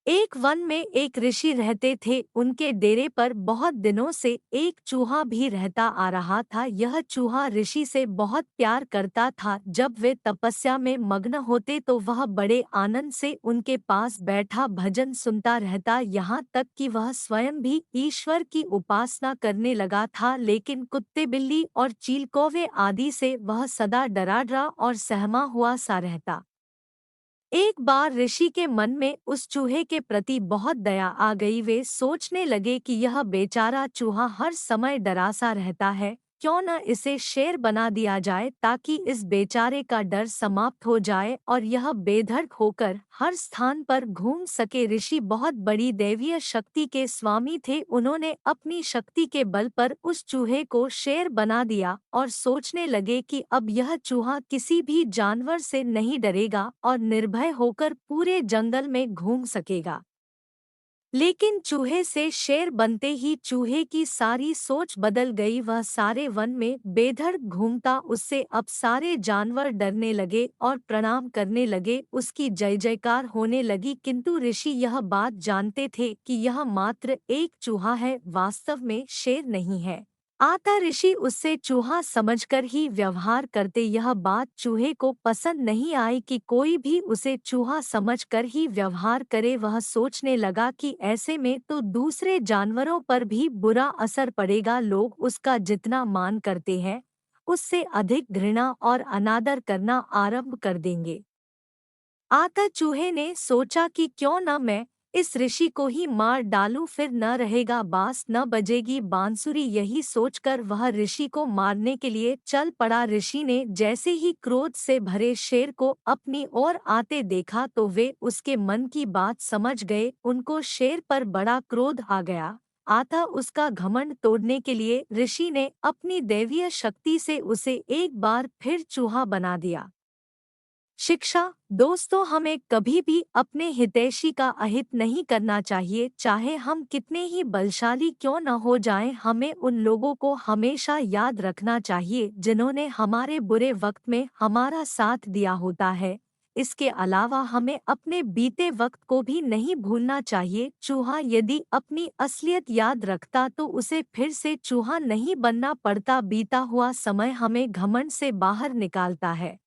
एक वन में एक ऋषि रहते थे। उनके डेरे पर बहुत दिनों से एक चूहा भी रहता आ रहा था। यह चूहा ऋषि से बहुत प्यार करता था। जब वे तपस्या में मग्न होते तो वह बड़े आनंद से उनके पास बैठा भजन सुनता रहता, यहाँ तक कि वह स्वयं भी ईश्वर की उपासना करने लगा था। लेकिन कुत्ते, बिल्ली और चील कौवे आदि से वह सदा डरा और सहमा हुआ सा रहता। एक बार ऋषि के मन में उस चूहे के प्रति बहुत दया आ गई। वे सोचने लगे कि यह बेचारा चूहा हर समय डरा सा रहता है, क्यों न इसे शेर बना दिया जाए ताकि इस बेचारे का डर समाप्त हो जाए और यह बेधड़क होकर हर स्थान पर घूम सके। ऋषि बहुत बड़ी दैवीय शक्ति के स्वामी थे। उन्होंने अपनी शक्ति के बल पर उस चूहे को शेर बना दिया और सोचने लगे कि अब यह चूहा किसी भी जानवर से नहीं डरेगा और निर्भय होकर पूरे जंगल में घूम सकेगा। लेकिन चूहे से शेर बनते ही चूहे की सारी सोच बदल गई। वह सारे वन में बेधड़ घूमता, उससे अब सारे जानवर डरने लगे और प्रणाम करने लगे। उसकी जय जयकार होने लगी। किंतु ऋषि यह बात जानते थे कि यह मात्र एक चूहा है, वास्तव में शेर नहीं है। आता ऋषि उससे चूहा समझकर ही व्यवहार करते। यह बात चूहे को पसंद नहीं आई कि कोई भी उसे चूहा समझकर ही व्यवहार करे। वह सोचने लगा कि ऐसे में तो दूसरे जानवरों पर भी बुरा असर पड़ेगा। लोग उसका जितना मान करते हैं, उससे अधिक घृणा और अनादर करना आरंभ कर देंगे। आता चूहे ने सोचा कि क्यों न मैं इस ऋषि को ही मार डालूं, फिर न रहेगा बांस न बजेगी बांसुरी। यही सोचकर वह ऋषि को मारने के लिए चल पड़ा। ऋषि ने जैसे ही क्रोध से भरे शेर को अपनी ओर आते देखा तो वे उसके मन की बात समझ गए। उनको शेर पर बड़ा क्रोध आ गया। आता उसका घमंड तोड़ने के लिए ऋषि ने अपनी दैवीय शक्ति से उसे एक बार फिर चूहा बना दिया। शिक्षा। दोस्तों, हमें कभी भी अपने हितैषी का अहित नहीं करना चाहिए, चाहे हम कितने ही बलशाली क्यों न हो जाएं। हमें उन लोगों को हमेशा याद रखना चाहिए जिन्होंने हमारे बुरे वक्त में हमारा साथ दिया होता है। इसके अलावा हमें अपने बीते वक्त को भी नहीं भूलना चाहिए। चूहा यदि अपनी असलियत याद रखता तो उसे फिर से चूहा नहीं बनना पड़ता। बीता हुआ समय हमें घमंड से बाहर निकालता है।